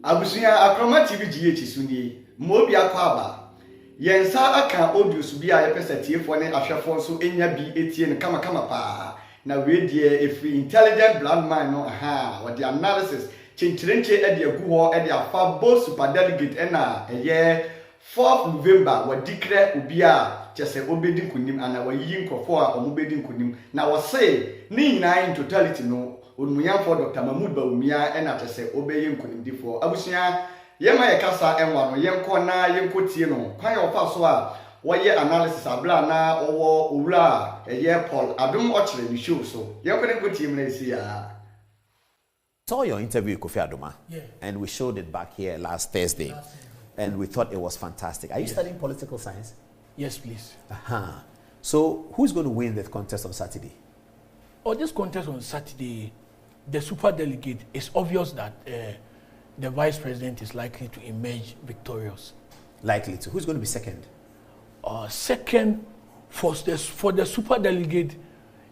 Abusuya akroma TV GH suni mobi akwaba yensa aka audios bi a yepese tiefo ne ahwefo nso enya bi etie ne kama pa na we die every intelligent black man no what the analysis chinchirenche e de agu ho e de afa both super delegate na eye 4th November wa declare obi a chese obedi nkunim ana wa yi nkrofo a omobedi nkunim na wo say ni nyina in totality no onumuyamfo Dr. Mahmoud Bawumia na chese obeye nkunimdifo abusia yema ye kasa enwa no yenko na yenkotie no kwan ofa so a woye analysis abla na owo owura eye Paul adum ochire ni show so yenko ne kotie mna isi ya. Saw your interview with Kofi Adoma, and we showed it back here last Thursday, and we thought it was fantastic. Are you studying political science? Yes, please. So who's going to win the contest on Saturday? Oh, this contest on Saturday, the super delegate, it's obvious that the vice president is likely to emerge victorious. Likely to. Who's going to be second? Second, for the super delegate,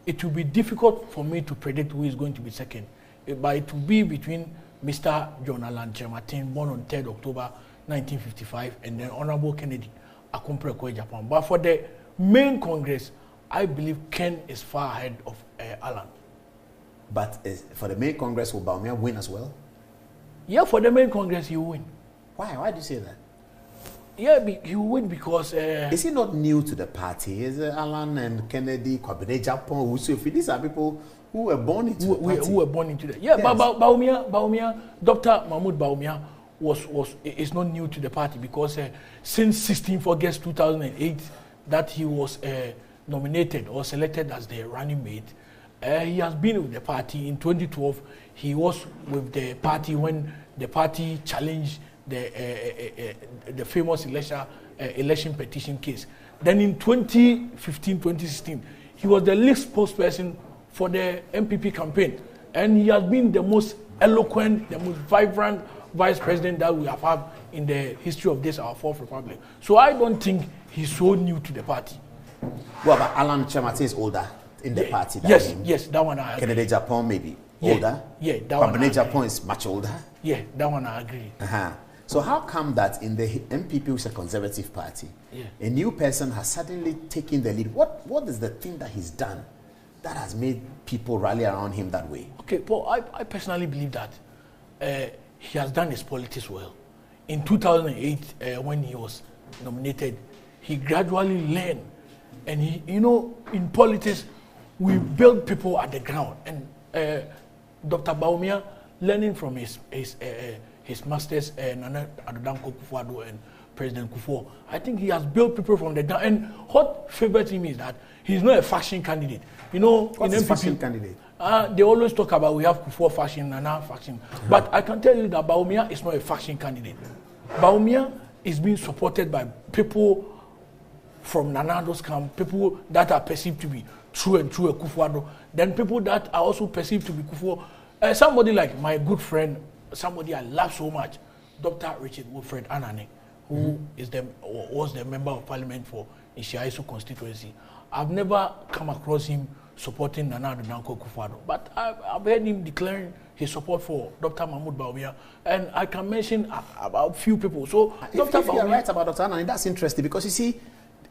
it will be difficult for me to predict who is going to be second. But it will be between Mr. John Allan Chematin, born on 3rd October 1955, and then Honorable Kennedy Akumpre Japan. But for the main Congress, I believe Ken is far ahead of Allan. But for the main Congress, will Bawumia win as well? Yeah, for the main Congress, he will win. Why? Why do you say that? Yeah, he will win because... is he not new to the party? Is Allan and Kennedy, Kwabene Japan, Usufi, these are people who were born into the party. Who were born into that. Yeah, yes. But Bawumia, Dr. Mahmoud Bawumia is not new to the party because since 16th August 2008 that he was nominated or selected as the running mate, he has been with the party. In 2012, he was with the party when the party challenged the famous election petition case. Then in 2015-2016, he was the lead spokesperson for the NPP campaign, and he has been the most eloquent, the most vibrant vice president that we have had in the history of this, our fourth republic. So I don't think he's so new to the party. Well, but Allan Chematin is older in the party. Yes, that one I agree. Kennedy Japan maybe older. Yeah, that one. Kwabene Japan is much older. Yeah, that one I agree. So how come that in the NPP, which is a conservative party, a new person has suddenly taken the lead? What is the thing that he's done that has made people rally around him that way? Okay, Paul, I personally believe that he has done his politics well. In 2008, when he was nominated, he gradually learned. And in politics, we build people at the ground. And Dr. Bawumia, learning from his masters, Nana Adodanko Kufuor and President Kufuor, I think he has built people from the ground. And what favors him is that he's not a faction candidate. What's a faction candidate? They always talk about we have Kufuor faction, Nana faction. But I can tell you that Bawumia is not a faction candidate. Bawumia is being supported by people from Nanado's camp, people that are perceived to be true a Kufuor, then people that are also perceived to be Kufuor. Somebody like my good friend, somebody I love so much, Dr. Richard Wilfred Anane, who was the member of parliament for Ishiaisu constituency. I've never come across him supporting Nana Adodanko Kufuor, but I've heard him declaring his support for Dr. Mahmoud Bawumia, and I can mention about few people. So, if you're right about Dr. Anane, that's interesting because you see,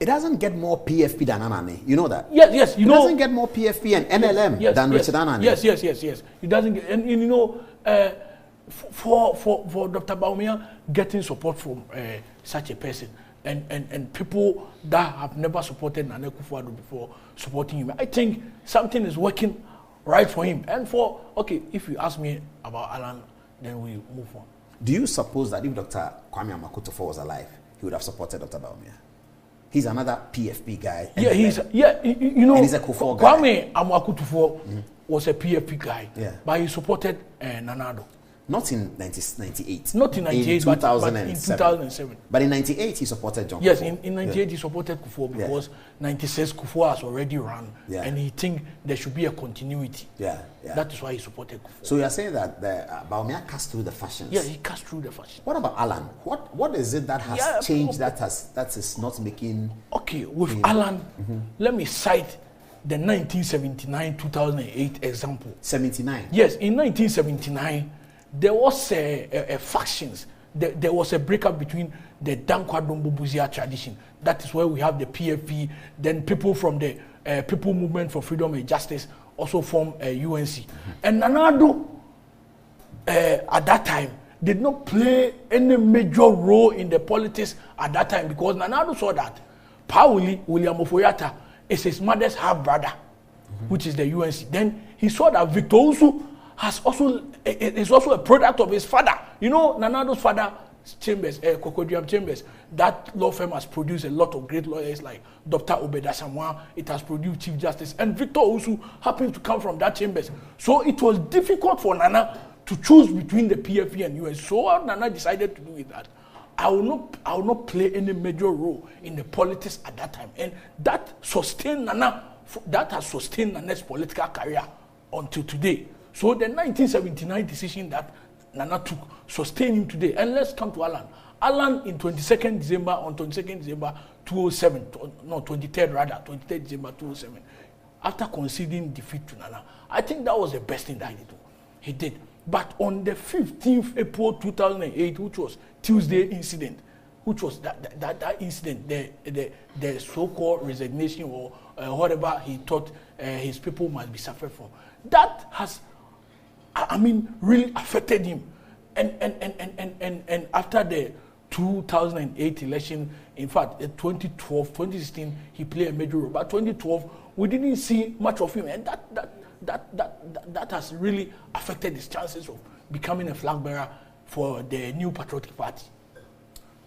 it doesn't get more PFP than Anane. You know that? Yes. It doesn't get more PFP and NLM than Richard Anane. Yes. It doesn't get, and for Dr. Bawumia getting support from such a person and people that have never supported Nana Kufuor before supporting him, I think something is working right for him. And if you ask me about Allan, then we move on. Do you suppose that if Dr. Kwame Amakutufo was alive, he would have supported Dr. Bawumia? He's another PFP guy. And he's a Kufuor guy. Kwame Amakutufo was a PFP guy, but he supported Nanado. Not in 1998. Not in 1998, but in 2007. But in 1998, he supported John Yes, Kufuor. in 1998, he supported Kufuor because 1996 Kufuor has already run, and he think there should be a continuity. That is why he supported Kufuor. So you are saying that Bawumia cast through the fashions? Yeah, he cast through the fashions. What about Allan? What is it that has changed that is not making... Okay, with Allan, let me cite the 1979-2008 example. 79? Yes, in 1979, there was a factions. There was a breakup between the Dankwa-Dombo Buzia tradition. That is where we have the PFP. Then people from the People Movement for Freedom and Justice also formed UNC. And Nana Addo, at that time, did not play any major role in the politics at that time because Nana Addo saw that Pauli William Ofoyata is his mother's half brother, which is the UNC. Then he saw that Victor Usu is also a product of his father. You know, Nana Addo's father, Chambers, Cocodium Chambers, that law firm has produced a lot of great lawyers like Dr. Obeda Samwa. It has produced Chief Justice, and Victor Usu happens to come from that Chambers. So it was difficult for Nana to choose between the PFP and US. So what Nana decided to do with that, I will not play any major role in the politics at that time, and that sustained Nana. That has sustained Nana's political career until today. So the 1979 decision that Nana took sustained him today. And let's come to Alan. Alan on 22nd December 2007, no, 23rd December 2007, after conceding defeat to Nana, I think that was the best thing that he did. But on the 15th April 2008, which was Tuesday incident, which was that incident, the so-called resignation or whatever he thought his people must be suffered from, that has, really affected him. And after the 2008 election, in fact, 2016, he played a major role. But 2012, we didn't see much of him, and that has really affected his chances of becoming a flag bearer for the New Patriotic Party.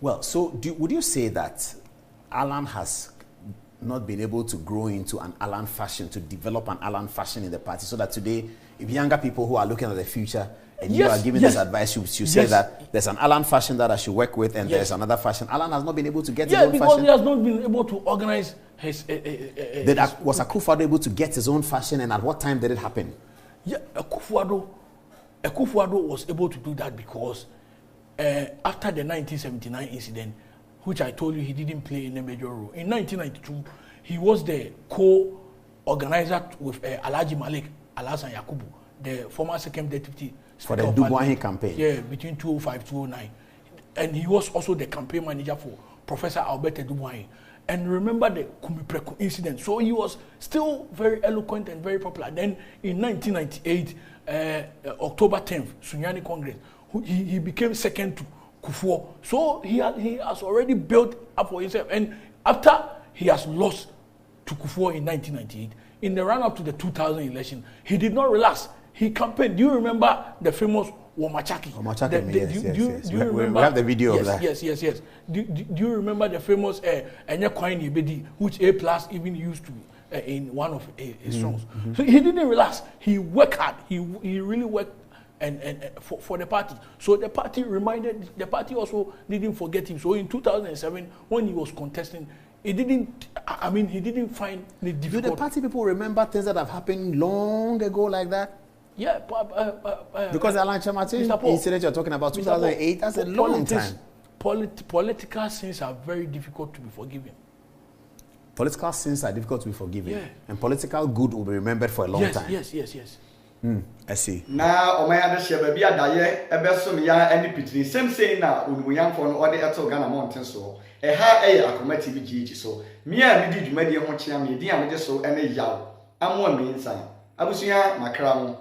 Well, so would you say that Alan has not been able to grow into an Alan fashion, to develop an Alan fashion in the party, so that today, if younger people who are looking at the future and you are giving this advice, you say that there's an Alan fashion that I should work with, and there's another fashion. Alan has not been able to get his own fashion. Yeah, because he has not been able to organize his... Was Akufo-Addo able to get his own fashion, and at what time did it happen? Yeah, Akufo-Addo was able to do that because after the 1979 incident, which I told you he didn't play in a major role, in 1992, he was the co-organizer with Alhaji Malik Alhassan Yakubu, the former second deputy for the Dubois campaign. Yeah, between 2005 2009. And he was also the campaign manager for Professor Albert Dubois. And remember the Kumipreku incident. So he was still very eloquent and very popular. Then in 1998, October 10th, Sunyani Congress, he became second to Kufuor. So he has already built up for himself. And after he has lost to Kufuor in 1998, in the run-up to the 2000 election, he did not relax. He campaigned. Do you remember the famous Womachaki? Yes. Do you remember? We have the video of that. Yes. Do you remember the famous Enya Kwani Ibedi, which A+ even used to in one of his songs? So he didn't relax. He worked hard. He really worked and for the party. So the party also didn't forget him. So in 2007, when he was contesting, he didn't find it difficult. Do the party people remember things that have happened long ago like that? Yeah. Because the Alan Chamatin incident you're talking about, 2008, that's a long time. Political sins are very difficult to be forgiven. Political sins are difficult to be forgiven. Yeah. And political good will be remembered for a long time. Yes. I see. Now, Omaya de Sheba Bia Daye, Ebesom Ya, and Pitney, same saying now, Unuyam for all the Eto Ghana Mountain so. A high a committee BG so. Me and me did media Honchia, me, dear, so and a yaw. I'm one mean sign. Abusia, my crown.